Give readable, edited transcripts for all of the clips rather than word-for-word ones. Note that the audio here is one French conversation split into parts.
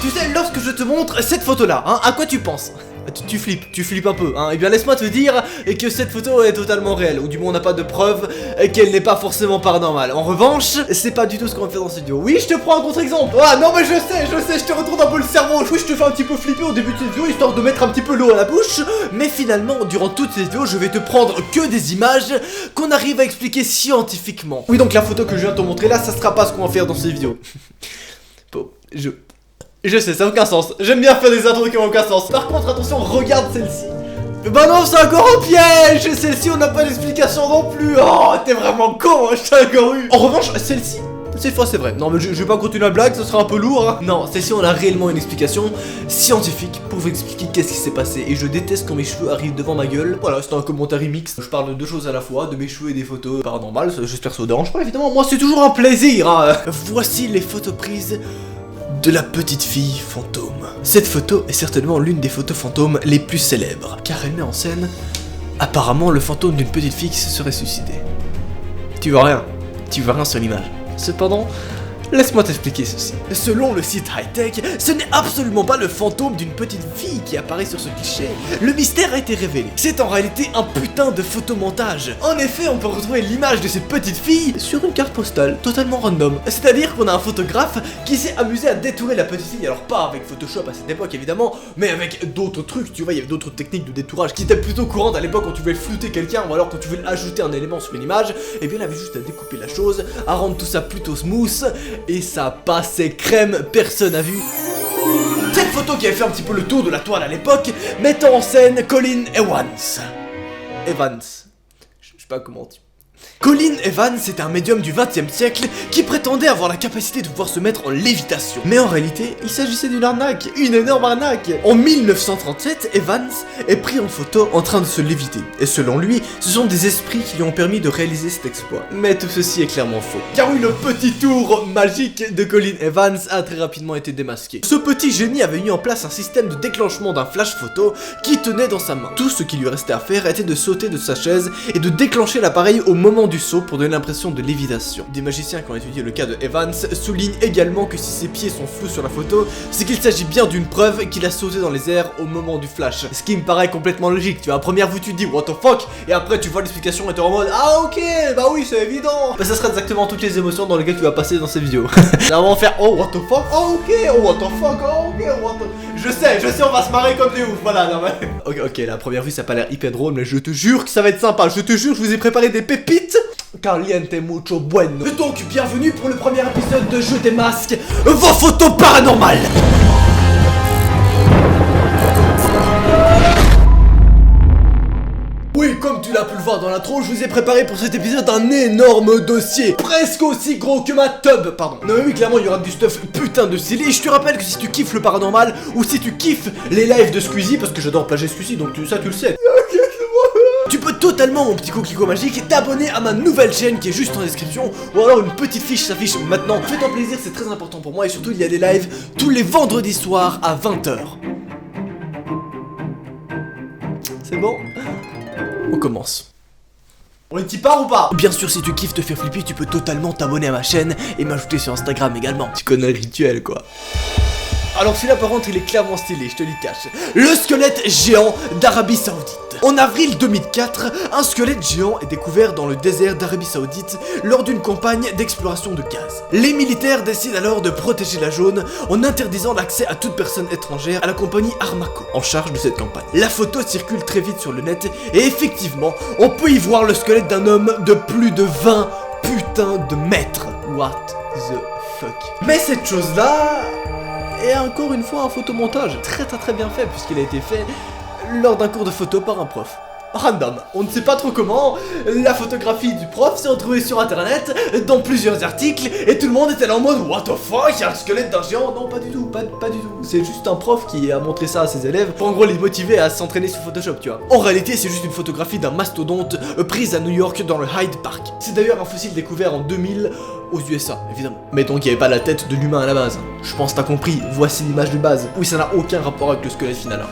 Tu sais, lorsque je te montre cette photo-là, hein, à quoi tu penses? Tu flippes un peu, hein. Et bien laisse-moi te dire que cette photo est totalement réelle, ou du moins on n'a pas de preuve qu'elle n'est pas forcément paranormale. En revanche, c'est pas du tout ce qu'on va faire dans cette vidéo. Oui, je te prends un contre-exemple. Ah non mais je sais, je te retourne un peu le cerveau. Oui, je te fais un petit peu flipper au début de cette vidéo, histoire de mettre un petit peu l'eau à la bouche. Mais finalement, durant toute cette vidéo, je vais te prendre que des images qu'on arrive à expliquer scientifiquement. Oui, donc la photo que je viens de te montrer là, ça sera pas ce qu'on va faire dans cette vidéo. Bon, je sais, ça n'a aucun sens. J'aime bien faire des intros qui n'ont aucun sens. Par contre, attention, regarde celle-ci. Bah non, c'est encore un piège. Celle-ci, on n'a pas d'explication non plus. Oh, t'es vraiment con, hein, je t'ai encore eu. En revanche, celle-ci, cette fois c'est vrai. Non mais je vais pas continuer la blague, ce sera un peu lourd, hein. Non, celle-ci on a réellement une explication scientifique pour vous expliquer qu'est-ce qui s'est passé. Et je déteste quand mes cheveux arrivent devant ma gueule. Voilà, c'est un commentaire mixte. Je parle de deux choses à la fois, de mes cheveux et des photos paranormales. J'espère que ça vous dérange pas évidemment. Moi c'est toujours un plaisir, hein. Voici les photos prises de la petite fille fantôme. Cette photo est certainement l'une des photos fantômes les plus célèbres, car elle met en scène apparemment le fantôme d'une petite fille qui se serait suicidée. Tu vois rien sur l'image. Cependant, laisse-moi t'expliquer ceci. Selon le site Hightech, ce n'est absolument pas le fantôme d'une petite fille qui apparaît sur ce cliché. Le mystère a été révélé. C'est en réalité un putain de photomontage. En effet, on peut retrouver l'image de cette petite fille sur une carte postale totalement random. C'est-à-dire qu'on a un photographe qui s'est amusé à détourer la petite fille. Alors pas avec Photoshop à cette époque évidemment, mais avec d'autres trucs, tu vois, il y avait d'autres techniques de détourage qui étaient plutôt courantes à l'époque quand tu voulais flouter quelqu'un ou alors quand tu voulais ajouter un élément sur une image. Et bien il avait juste à découper la chose, à rendre tout ça plutôt smooth. Et ça passait crème, personne n'a vu. Cette photo qui avait fait un petit peu le tour de la toile à l'époque, mettant en scène Colin Evans. Je sais pas comment on dit. Colin Evans est un médium du XXe siècle qui prétendait avoir la capacité de pouvoir se mettre en lévitation. Mais en réalité, il s'agissait d'une arnaque, une énorme arnaque. En 1937, Evans est pris en photo en train de se léviter. Et selon lui, ce sont des esprits qui lui ont permis de réaliser cet exploit. Mais tout ceci est clairement faux. Car oui, le petit tour magique de Colin Evans a très rapidement été démasqué. Ce petit génie avait mis en place un système de déclenchement d'un flash photo qui tenait dans sa main. Tout ce qui lui restait à faire était de sauter de sa chaise et de déclencher l'appareil au moment du saut pour donner l'impression de lévitation. Des magiciens qui ont étudié le cas de Evans soulignent également que si ses pieds sont flous sur la photo, c'est qu'il s'agit bien d'une preuve qu'il a sauté dans les airs au moment du flash. Ce qui me paraît complètement logique, tu vois, à première vue tu te dis what the fuck, et après tu vois l'explication et t'es en mode ah ok, bah oui c'est évident. Bah ça sera exactement toutes les émotions dans lesquelles tu vas passer dans ces vidéos. Là on va faire oh what the fuck, oh ok, oh what the fuck, oh ok, what the... Je sais, on va se marrer comme des ouf, voilà, non mais... Ok, la première vue ça a pas l'air hyper drôle, mais je te jure que ça va être sympa, je te jure, je vous ai préparé des pépites. Caliente mucho bueno. Et donc, bienvenue pour le premier épisode de Jeu des Masques, vos photos paranormales. Oui, comme tu l'as pu le voir dans l'intro, je vous ai préparé pour cet épisode un énorme dossier, presque aussi gros que ma tub, pardon. Non mais oui, clairement il y aura du stuff putain de stylé. Je te rappelle que si tu kiffes le paranormal, ou si tu kiffes les lives de Squeezie, parce que j'adore plager Squeezie, donc ça tu le sais. Tu peux totalement, mon petit coquelicot magique, t'abonner à ma nouvelle chaîne qui est juste en description, ou alors une petite fiche s'affiche maintenant. Fais-toi plaisir, c'est très important pour moi, et surtout il y a des lives tous les vendredis soirs à 20h. C'est bon? On commence. On y part ou pas? Bien sûr, si tu kiffes te faire flipper, tu peux totalement t'abonner à ma chaîne et m'ajouter sur Instagram également. Tu connais le rituel quoi. Alors celui-là par contre il est clairement stylé, je te le cache. Le squelette géant d'Arabie Saoudite. En avril 2004, un squelette géant est découvert dans le désert d'Arabie Saoudite lors d'une campagne d'exploration de gaz. Les militaires décident alors de protéger la zone en interdisant l'accès à toute personne étrangère à la compagnie Armaco en charge de cette campagne. La photo circule très vite sur le net et effectivement, on peut y voir le squelette d'un homme de plus de 20 putains de mètres. What the fuck. Mais cette chose-là... et encore une fois un photomontage très bien fait puisqu'il a été fait lors d'un cours de photo par un prof. Random, on ne sait pas trop comment, la photographie du prof s'est retrouvée sur internet, dans plusieurs articles, et tout le monde était là en mode what the fuck, il y a un squelette d'un géant. Non pas du tout, pas du tout. C'est juste un prof qui a montré ça à ses élèves pour en gros les motiver à s'entraîner sur Photoshop, tu vois. En réalité c'est juste une photographie d'un mastodonte prise à New York dans le Hyde Park. C'est d'ailleurs un fossile découvert en 2000 aux USA, évidemment. Mais donc il n'y avait pas la tête de l'humain à la base. Je pense t'as compris, voici l'image de base. Oui, ça n'a aucun rapport avec le squelette final.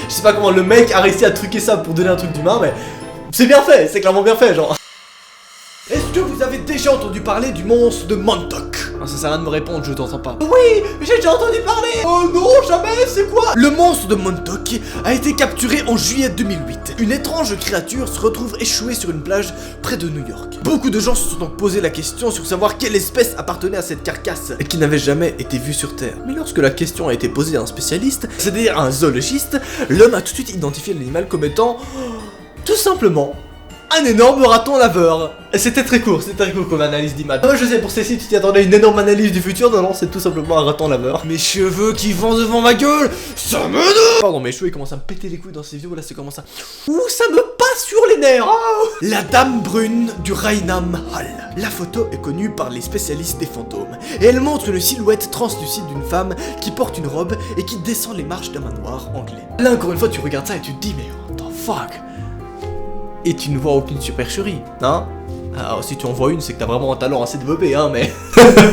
Je sais pas comment le mec a réussi à truquer ça pour donner un truc d'humain, mais c'est bien fait, c'est clairement bien fait, genre. Est-ce que vous avez déjà entendu parler du monstre de Montauk? Non, ça sert à rien de me répondre, je t'entends pas. Oui, j'ai déjà entendu parler. Oh non, jamais, c'est quoi? Le monstre de Montauk a été capturé en juillet 2008. Une étrange créature se retrouve échouée sur une plage près de New York. Beaucoup de gens se sont donc posé la question sur savoir quelle espèce appartenait à cette carcasse et qui n'avait jamais été vue sur Terre. Mais lorsque la question a été posée à un spécialiste, c'est-à-dire un zoologiste, l'homme a tout de suite identifié l'animal comme étant tout simplement un énorme raton laveur. C'était très court comme analyse d'image. Je sais, pour celle-ci, tu t'y attendais à une énorme analyse du futur. Non, c'est tout simplement un raton laveur. Mes cheveux qui vont devant ma gueule, ça me donne. Pardon, mes cheveux ils commencent à me péter les couilles dans ces vidéos. Là, c'est comment ça. Ouh, ça me passe sur les nerfs. Oh. La dame brune du Raynham Hall. La photo est connue par les spécialistes des fantômes. Et elle montre une silhouette translucide d'une femme qui porte une robe et qui descend les marches d'un manoir anglais. Là, encore une fois, tu regardes ça et tu te dis, mais what the fuck? Et tu ne vois aucune supercherie, hein? Alors si tu en vois une, c'est que t'as vraiment un talent assez développé, hein, mais...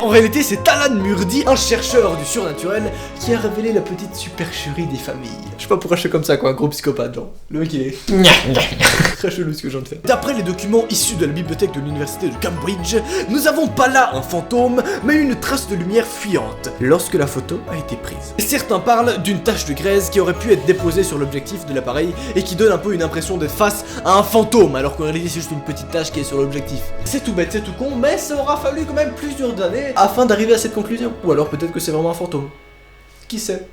En réalité, c'est Alan Murdy, un chercheur du surnaturel, qui a révélé la petite supercherie des familles. Je sais pas pourquoi je fais comme ça, quoi, un gros psychopathe, genre. Le mec, il est... Très chelou ce que je viens de faire. D'après les documents issus de la bibliothèque de l'université de Cambridge, nous avons pas là un fantôme, mais une trace de lumière fuyante, lorsque la photo a été prise. Certains parlent d'une tache de graisse qui aurait pu être déposée sur l'objectif de l'appareil et qui donne un peu une impression d'être face à un fantôme, alors qu'en réalité c'est juste une petite tache qui est sur l'objectif. C'est tout bête, c'est tout con, mais ça aura fallu quand même plusieurs années afin d'arriver à cette conclusion. Ou alors peut-être que c'est vraiment un fantôme. Qui sait?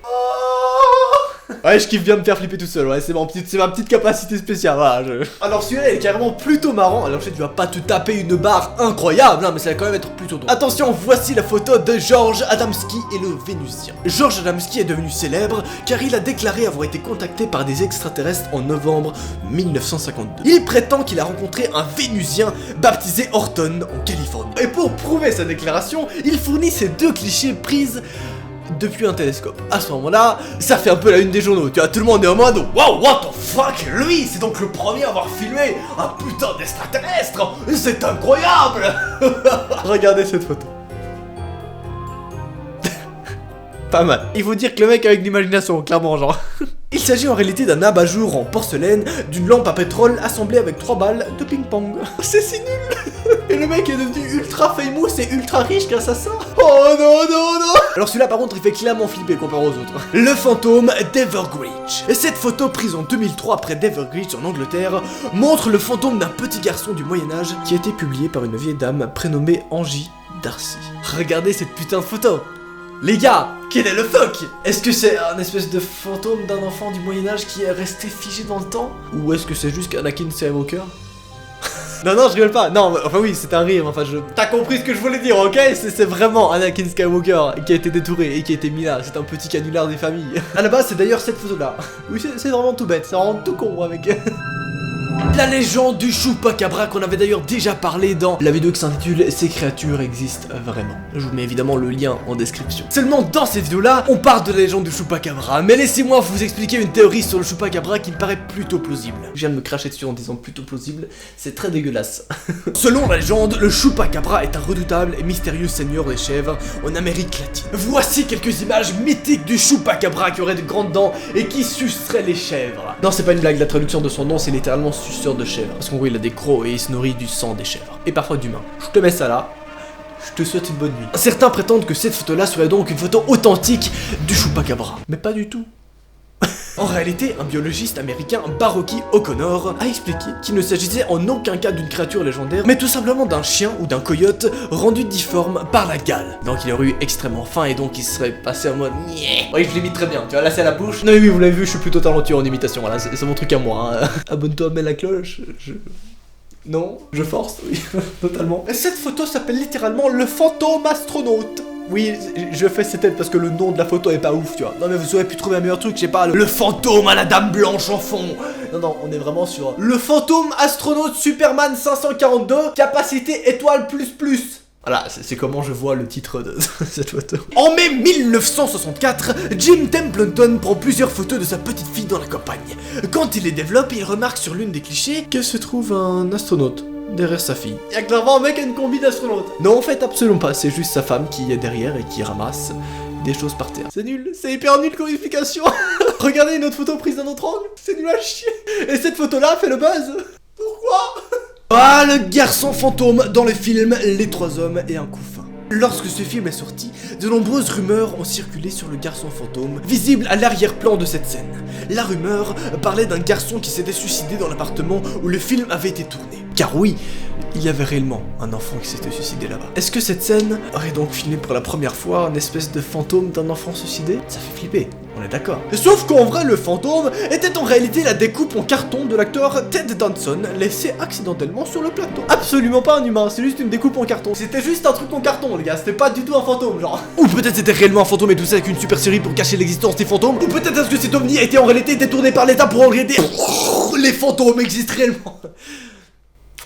Ouais, je kiffe bien me faire flipper tout seul, ouais, c'est ma petite capacité spéciale, voilà, Alors celui-là, il est carrément plutôt marrant, alors je sais que tu vas pas te taper une barre incroyable, hein, mais ça va quand même être plutôt drôle. Attention, voici la photo de George Adamski et le Vénusien. George Adamski est devenu célèbre car il a déclaré avoir été contacté par des extraterrestres en novembre 1952. Il prétend qu'il a rencontré un Vénusien baptisé Horton en Californie. Et pour prouver sa déclaration, il fournit ces deux clichés prises depuis un télescope. À ce moment-là, ça fait un peu la une des journaux, tu vois, tout le monde est en mode wow, what the fuck, lui, c'est donc le premier à avoir filmé un putain d'extraterrestre, c'est incroyable. Regardez cette photo. Pas mal. Il faut dire que le mec avec l'imagination, clairement, genre. Il s'agit en réalité d'un abat-jour en porcelaine, d'une lampe à pétrole assemblée avec 3 balles de ping-pong. C'est si nul. Et le mec est devenu ultra famous et ultra riche grâce à ça. Oh non, non, non. Alors celui-là par contre il fait clairement flipper comparé aux autres. Le fantôme d'Evergreen. Et cette photo prise en 2003 près d'Evergreen en Angleterre montre le fantôme d'un petit garçon du Moyen-Âge qui a été publié par une vieille dame prénommée Angie Darcy. Regardez cette putain de photo. Les gars, quel est le fuck? Est-ce que c'est un espèce de fantôme d'un enfant du Moyen-Âge qui est resté figé dans le temps? Ou est-ce que c'est juste qu'Anakin Skywalker? Non, non, je rigole pas. Non, enfin oui, c'est un rire. Enfin, T'as compris ce que je voulais dire, ok? C'est vraiment Anakin Skywalker qui a été détouré et qui a été mis là. C'est un petit canular des familles. À la base, c'est d'ailleurs cette photo-là. Oui, c'est vraiment tout bête. C'est vraiment tout con avec... La légende du Chupacabra qu'on avait d'ailleurs déjà parlé dans la vidéo qui s'intitule « Ces créatures existent vraiment ». Je vous mets évidemment le lien en description. Seulement dans cette vidéo là, on parle de la légende du Chupacabra, mais laissez-moi vous expliquer une théorie sur le Chupacabra qui me paraît plutôt plausible. Je viens de me cracher dessus en disant plutôt plausible, c'est très dégueulasse. Selon la légende, le Chupacabra est un redoutable et mystérieux seigneur des chèvres en Amérique latine. Voici quelques images mythiques du Chupacabra qui aurait de grandes dents et qui sucerait les chèvres. Non, c'est pas une blague, la traduction de son nom c'est littéralement suceur de chèvres, parce qu'en gros il a des crocs et il se nourrit du sang des chèvres, et parfois d'humains. Je te mets ça là, je te souhaite une bonne nuit. Certains prétendent que cette photo là serait donc une photo authentique du Chupacabra, mais pas du tout. En réalité, un biologiste américain, Baroque O'Connor, a expliqué qu'il ne s'agissait en aucun cas d'une créature légendaire, mais tout simplement d'un chien ou d'un coyote rendu difforme par la gale. Donc il aurait eu extrêmement faim et donc il serait passé en mode niais. Oui, je l'imite très bien, tu vois, là c'est à la bouche. Non, oui, vous l'avez vu, je suis plutôt talentueux en imitation, voilà, c'est mon truc à moi. Hein. Abonne-toi, mets la cloche, Non, je force, oui, totalement. Et cette photo s'appelle littéralement le fantôme astronaute. Oui, je fais cette tête parce que le nom de la photo est pas ouf, tu vois. Non mais vous auriez pu trouver un meilleur truc, je sais pas, le fantôme à la dame blanche en fond. Non, non, on est vraiment sur le fantôme astronaute Superman 542, capacité étoile plus. Voilà, c'est comment je vois le titre de cette photo. En mai 1964, Jim Templeton prend plusieurs photos de sa petite fille dans la campagne. Quand il les développe, il remarque sur l'une des clichés que se trouve un astronaute derrière sa fille. Y'a clairement un mec à une combi d'astronaute. Non, en fait, absolument pas. C'est juste sa femme qui est derrière et qui ramasse des choses par terre. C'est nul. C'est hyper nul comme explication. Regardez une autre photo prise d'un autre angle. C'est nul à chier. Et cette photo-là fait le buzz. Pourquoi? Moi, le garçon fantôme dans le film Les Trois Hommes et un couffin. Lorsque ce film est sorti, de nombreuses rumeurs ont circulé sur le garçon fantôme, visible à l'arrière-plan de cette scène. La rumeur parlait d'un garçon qui s'était suicidé dans l'appartement où le film avait été tourné. Car oui, il y avait réellement un enfant qui s'était suicidé là-bas. Est-ce que cette scène aurait donc filmé pour la première fois une espèce de fantôme d'un enfant suicidé? Ça fait flipper, on est d'accord. Sauf qu'en vrai, le fantôme était en réalité la découpe en carton de l'acteur Ted Danson, laissé accidentellement sur le plateau. Absolument pas un humain, c'est juste une découpe en carton. C'était juste un truc en carton, les gars, c'était pas du tout un fantôme, genre. Ou peut-être c'était réellement un fantôme et tout ça avec une super série pour cacher l'existence des fantômes. Ou peut-être est-ce que cet ovni a été en réalité détourné par l'État pour enlever des... Les fantômes existent réellement.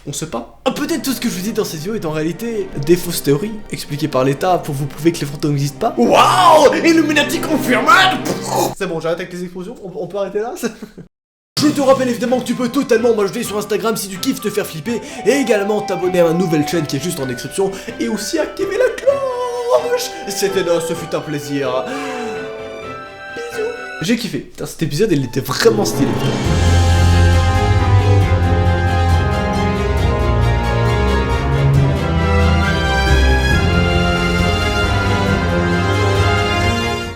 On sait pas. Peut-être tout ce que je vous dis dans ces vidéos est en réalité des fausses théories expliquées par l'État pour vous prouver que les fantômes n'existent pas. Waouh, Illuminati confirmé. C'est bon, j'arrête avec les explosions, on peut arrêter là. Je te rappelle évidemment que tu peux totalement m'ajouter sur Instagram si tu kiffes te faire flipper, et également t'abonner à ma nouvelle chaîne qui est juste en description, et aussi activer la cloche. C'était là, ce fut un plaisir. Bisous. J'ai kiffé. Putain, cet épisode il était vraiment stylé.